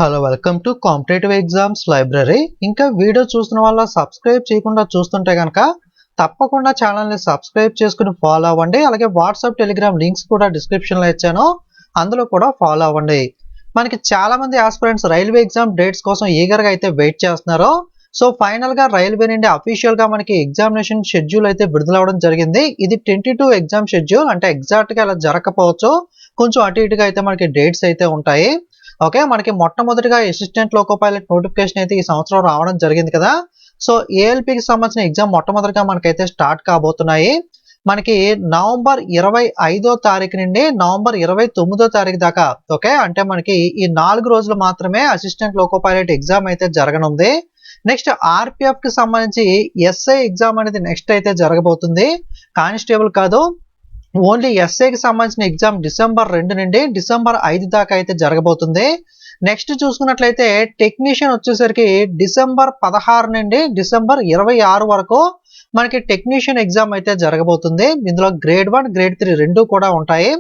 Hello welcome to competitive exams library. ఇంకా video చూస్తున్న వాళ్ళ సబ్స్క్రైబ్ చేయకుండా చూస్తుంటే కనుక తప్పకుండా ఛానల్ని సబ్స్క్రైబ్ చేసుకుని ఫాలో అవ్వండి. అలాగే వాట్సాప్ టెలిగ్రామ్ లింక్స్ కూడా డిస్క్రిప్షన్లో ఇచ్చాను, అందులో కూడా ఫాలో అవ్వండి. మనకి చాలా మంది ఆస్పిరెంట్స్ రైల్వే ఎగ్జామ్ డేట్స్ కోసం ఈగర్గా అయితే వెయిట్ చేస్తున్నారు. సో ఫైనల్గా రైల్వే నుండి అఫీషియల్గా మనకి ఎగ్జామినేషన్ షెడ్యూల్ అయితే విడుదలవడం జరిగింది. ఇది 22 ఎగ్జామ్ షెడ్యూల్, అంటే ఎగ్జాక్ట్గా అలా జరగకపోవచ్చు, కొంచెం అటు ఇటుగా అయితే మనకి డేట్స్ అయితే ఉంటాయి. ఓకే, మనకి మొట్టమొదటిగా అసిస్టెంట్ లోకో పైలట్ నోటిఫికేషన్ అయితే ఈ సంవత్సరం రావడం జరిగింది కదా. సో ఏఎల్పికి సంబంధించిన ఎగ్జామ్ మొట్టమొదటిగా మనకైతే స్టార్ట్ కాబోతున్నాయి. మనకి నవంబర్ 25వ తారీఖు నుండి నవంబర్ 29వ తారీఖు దాకా. ఓకే, అంటే మనకి ఈ 4 రోజులు మాత్రమే అసిస్టెంట్ లోకో పైలట్ ఎగ్జామ్ అయితే జరగనుంది. నెక్స్ట్ ఆర్పిఎఫ్ కి సంబంధించి ఎస్ఐ ఎగ్జామ్ అనేది నెక్స్ట్ అయితే జరగబోతుంది. కానిస్టేబుల్ కాదు, ఓన్లీ ఎస్ఐకి సంబంధించిన ఎగ్జామ్ డిసెంబర్ 2 నుండి డిసెంబర్ 5 దాకా అయితే జరగబోతుంది. నెక్స్ట్ చూసుకున్నట్లయితే టెక్నీషియన్ వచ్చేసరికి డిసెంబర్ 16 నుండి డిసెంబర్ 26 వరకు మనకి టెక్నీషియన్ ఎగ్జామ్ అయితే జరగబోతుంది. ఇందులో గ్రేడ్ 1 గ్రేడ్ 3 రెండు కూడా ఉంటాయి.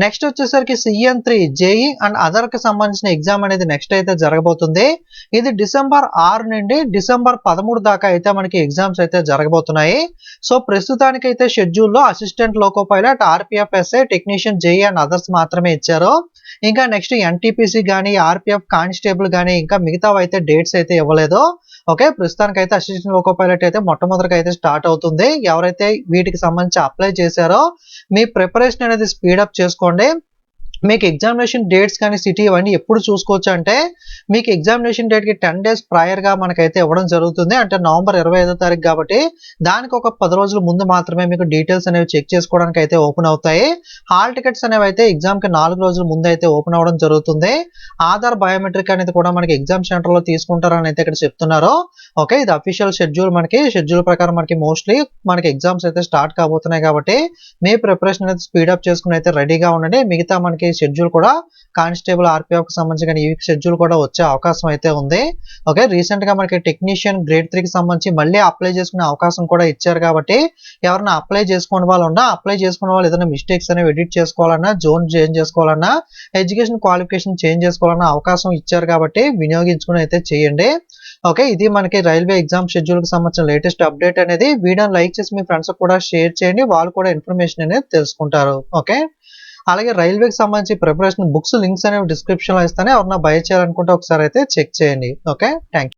నెక్స్ట్ వచ్చేసరికి CN3 జేఈ అండ్ అదర్ కి సంబంధించిన ఎగ్జామ్ అనేది నెక్స్ట్ అయితే జరగబోతుంది. ఇది డిసెంబర్ 6 నుండి డిసెంబర్ 13 దాకా అయితే మనకి ఎగ్జామ్స్ అయితే జరగబోతున్నాయి. సో ప్రస్తుతానికి అయితే షెడ్యూల్లో assistant loco pilot, RPF, SI, technician, JEE and others మాత్రమే ఇచ్చారు. ఇంకా నెక్స్ట్ ఎన్టీపీసీ కానీ ఆర్పిఎఫ్ కానిస్టేబుల్ కానీ ఇంకా మిగతావి అయితే డేట్స్ అయితే ఇవ్వలేదు. ఓకే, ప్రస్తుతానికి అయితే అసిస్టెంట్ లోకో పైలట్ అయితే మొట్టమొదటిగా అయితే స్టార్ట్ అవుతుంది. ఎవరైతే వీటికి సంబంధించి అప్లై చేశారో మీ ప్రిపరేషన్ అనేది స్పీడప్ చేసుకోండి. మీకు ఎగ్జామినేషన్ డేట్స్ కానీ సిటీ ఇవన్నీ ఎప్పుడు చూసుకోవచ్చు అంటే మీకు ఎగ్జామినేషన్ డేట్కి 10 days ప్రయర్గా మనకైతే ఇవ్వడం జరుగుతుంది. అంటే నవంబర్ 25వ తారీఖు కాబట్టి దానికి ఒక 10 రోజుల ముందు మాత్రమే మీకు డీటెయిల్స్ అనేవి చెక్ చేసుకోవడానికి అయితే ఓపెన్ అవుతాయి. హాల్ టికెట్స్ అనేవి అయితే ఎగ్జామ్కి 4 రోజుల ముందు అయితే ఓపెన్ అవ్వడం జరుగుతుంది. ఆధార్ బయోమెట్రిక్ అనేది కూడా మనకి ఎగ్జామ్ సెంటర్లో తీసుకుంటారని అయితే ఇక్కడ చెప్తున్నారు. ఓకే, ఇది అఫీషియల్ షెడ్యూల్. మనకి షెడ్యూల్ ప్రకారం మనకి మోస్ట్లీ మనకి ఎగ్జామ్స్ అయితే స్టార్ట్ కాబోతున్నాయి కాబట్టి మీ ప్రిపరేషన్ అనేది స్పీడప్ చేసుకుని అయితే రెడీగా ఉండండి. మిగతా మనకి షెడ్యూల్ కూడా కానిస్టేబుల్, ఆర్పిఎఫ్ కి సంబంధించి కానీ ఈ షెడ్యూల్ కూడా వచ్చే అవకాశం అయితే ఉంది. ఓకే, రీసెంట్ గా మనకి టెక్నీషియన్ గ్రేడ్ 3 కి సంబంధించి మళ్ళీ అప్లై చేసుకునే అవకాశం కూడా ఇచ్చారు కాబట్టి ఎవరైనా అప్లై చేసుకునే వాళ్ళు ఉన్నా, అప్లై చేసుకునే వాళ్ళు ఏదైనా మిస్టేక్స్ అనేవి ఎడిట్ చేసుకోవాలన్నా, జోన్ చేంజ్ చేసుకోవాలన్నా, ఎడ్యుకేషన్ క్వాలిఫికేషన్ చేంజ్ చేసుకోవాలన్నా అవకాశం ఇచ్చారు కాబట్టి వినియోగించుకుని అయితే చేయండి. ఓకే, ఇది మనకి రైల్వే ఎగ్జామ్ షెడ్యూల్ కి సంబంధించిన లేటెస్ట్ అప్డేట్ అనేది. వీడియోని లైక్ చేసి మీ ఫ్రెండ్స్ కూడా షేర్ చేయండి, వాళ్ళు కూడా ఇన్ఫర్మేషన్ అనేది తెలుసుకుంటారు. ఓకే, అలాగే రైల్వేకి సంబంధించి ప్రిపరేషన్ బుక్స్ లింక్స్ అనేవి డిస్క్రిప్షన్లో ఇస్తాను. ఎవరన్నా బై చేయాలనుకుంటే ఒకసారి అయితే చెక్ చేయండి. Okay, thank you.